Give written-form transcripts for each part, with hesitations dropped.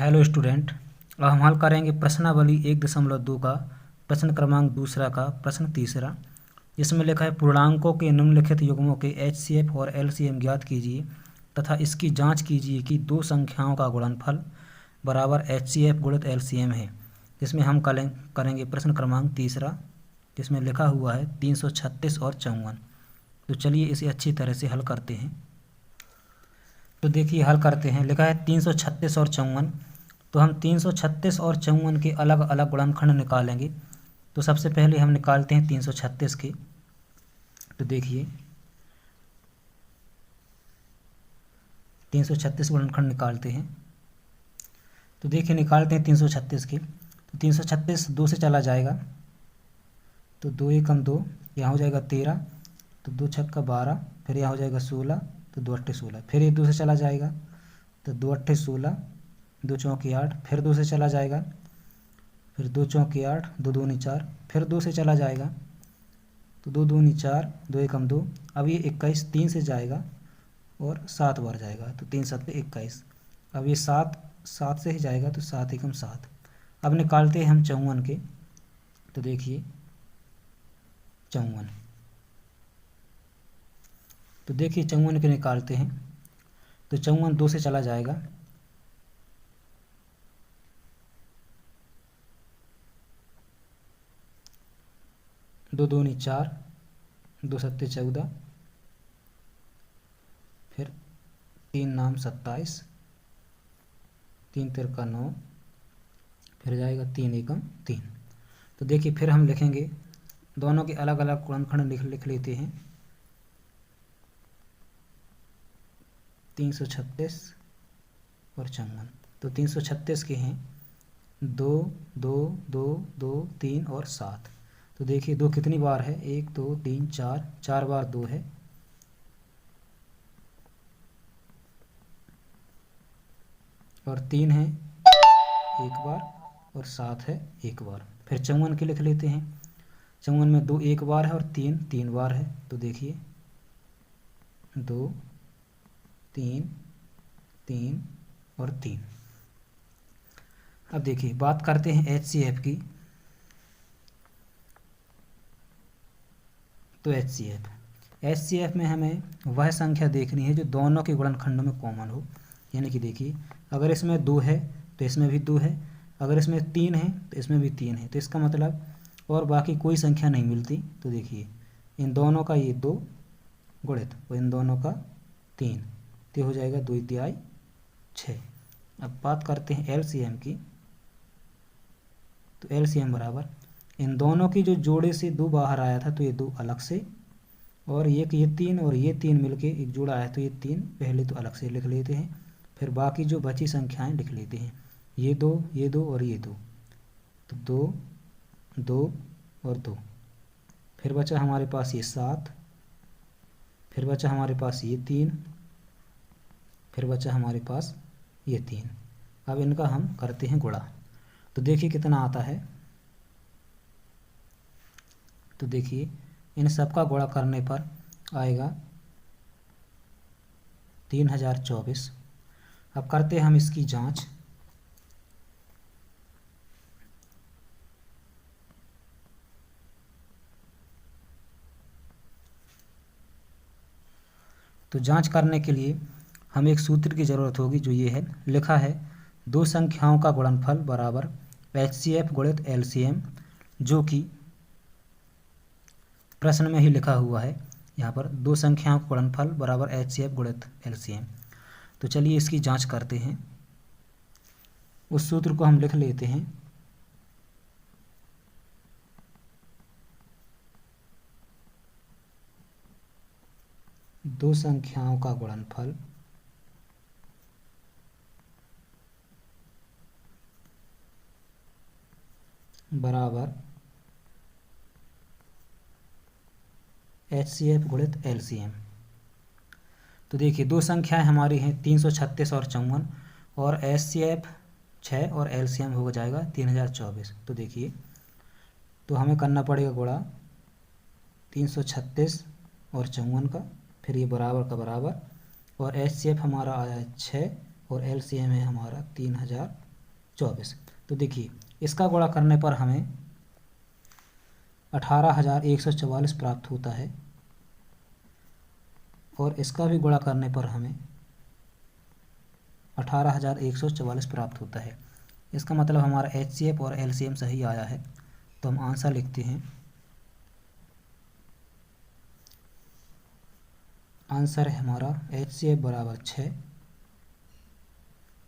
Hello student, अब हम हल करेंगे प्रश्नावली 1.2 का प्रश्न क्रमांक दूसरा का प्रश्न तीसरा। इसमें लिखा है पूर्णांकों के निम्नलिखित युग्मों के HCF और LCM ज्ञात कीजिए तथा इसकी जांच कीजिए कि दो संख्याओं का गुणनफल बराबर HCF गुणित LCM है। जिसमें हम करेंगे प्रश्न क्रमांक तीसरा, जिसमें लिखा हुआ है 336 और 54। तो चलिए इसे अच्छी तरह से हल करते हैं। तो देखिए हल करते हैं। लिखा है 336 और 54। तो हम 336 और 54 के अलग अलग गुणनखंड निकालेंगे। तो सबसे पहले हम निकालते हैं 336 के। तो देखिए 336 गुणनखंड निकालते हैं। तो देखिए निकालते हैं 336 के। तो 336 2 से चला जाएगा, तो 2 एकम 2, यहाँ हो जाएगा 13, तो 2 छक्का 12, फिर यहाँ हो जाएगा 16, तो 2 अट्ठे 16, फिर ये 2 से चला जाएगा, तो 2 अट्ठे 16, 2 चौके 8, फिर 2 से चला जाएगा, फिर 2 चौके 8, 2 दूनी 4, फिर 2 से चला जाएगा, तो 2 दूनी 4, 2 एकम 2, अब ये 21 3 से जाएगा और 7 बार जाएगा, तो 3 7 21। अब ये 7 से ही जाएगा, तो 7 एकम 7। अब निकालते हैं हम 54 के। तो देखिए 54, तो देखिए 54 के निकालते हैं। तो 54 2 से चला जाएगा, दो दूनी 4, 2 सत्ते 14, फिर 3 नाम 27, 3 तिरका 9, फिर जाएगा 3 एकम 3। तो देखिए फिर हम लिखेंगे, दोनों के अलग अलग गुणनखंड लिख लेते हैं। 336 और 54। तो 336 के हैं 2 2 2 2 3 और 7। तो देखिए 2 कितनी बार है, 1 2 3 4, 4 बार 2 है, और 3 है 1 बार, और 7 है 1 बार। फिर 54 के लिख लेते हैं। 54 में 2 1 बार है और 3 3 बार है। तो देखिए 2 3 3 और 3। अब देखिए बात करते हैं HCF की। तो HCF में हमें वह संख्या देखनी है जो दोनों के गुणनखंडों में कॉमन हो। यानी कि देखिए अगर इसमें 2 है तो इसमें भी 2 है, अगर इसमें 3 है तो इसमें भी 3 है। तो इसका मतलब और बाकी कोई संख्या नहीं मिलती। तो देखिए इन दोनों का ये 2 गुणित और इन दोनों का 3, तो हो जाएगा 2 तिहाई 6। अब बात करते हैं LCM की। तो LCM बराबर इन दोनों की जो जोड़े से 2 बाहर आया था, तो ये 2 अलग से, और एक ये 3 और ये 3 मिलके एक जोड़ा आया, तो ये 3 पहले तो अलग से लिख लेते हैं। फिर बाकी जो बची संख्याएं लिख लेते हैं, ये 2 ये 2 और ये 2। तो 2 2 और 2, फिर बचा हमारे पास ये 7, फिर बचा हमारे पास ये 3, फिर बचा हमारे पास ये 3। अब इनका हम करते हैं गुणा। तो देखिए कितना आता है। तो देखिए इन सब का गुणा करने पर आएगा 3024। अब करते हैं हम इसकी जांच। तो जांच करने के लिए हमें एक सूत्र की ज़रूरत होगी, जो ये है। लिखा है दो संख्याओं का गुणनफल बराबर HCF गुणित LCM, जो कि प्रश्न में ही लिखा हुआ है। यहाँ पर दो संख्याओं का गुणनफल बराबर HCF गुणित LCM। तो चलिए इसकी जांच करते हैं। उस सूत्र को हम लिख लेते हैं। दो संख्याओं का गुणनफल बराबर HCF गुणित LCM। तो देखिए दो संख्याएं हमारी हैं 336 और 54, और HCF 6 और LCM हो जाएगा 3024। तो देखिए तो हमें करना पड़ेगा गुणा 336 और 54 का, फिर ये बराबर का बराबर, और HCF हमारा आया है 6 और LCM है हमारा 3024। 24। तो देखिए इसका गुणा करने पर हमें 18,144 प्राप्त होता है और इसका भी गुणा करने पर हमें 18,144 प्राप्त होता है। इसका मतलब हमारा HCF और LCM सही आया है। तो हम आंसर लिखते हैं, आंसर है हमारा HCF बराबर 6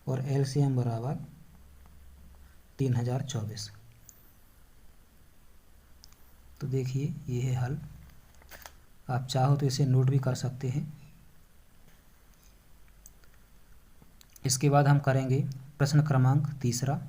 और LCM बराबर 3024। तो देखिए ये है हल। आप चाहो तो इसे नोट भी कर सकते हैं। इसके बाद हम करेंगे प्रश्न क्रमांक 3।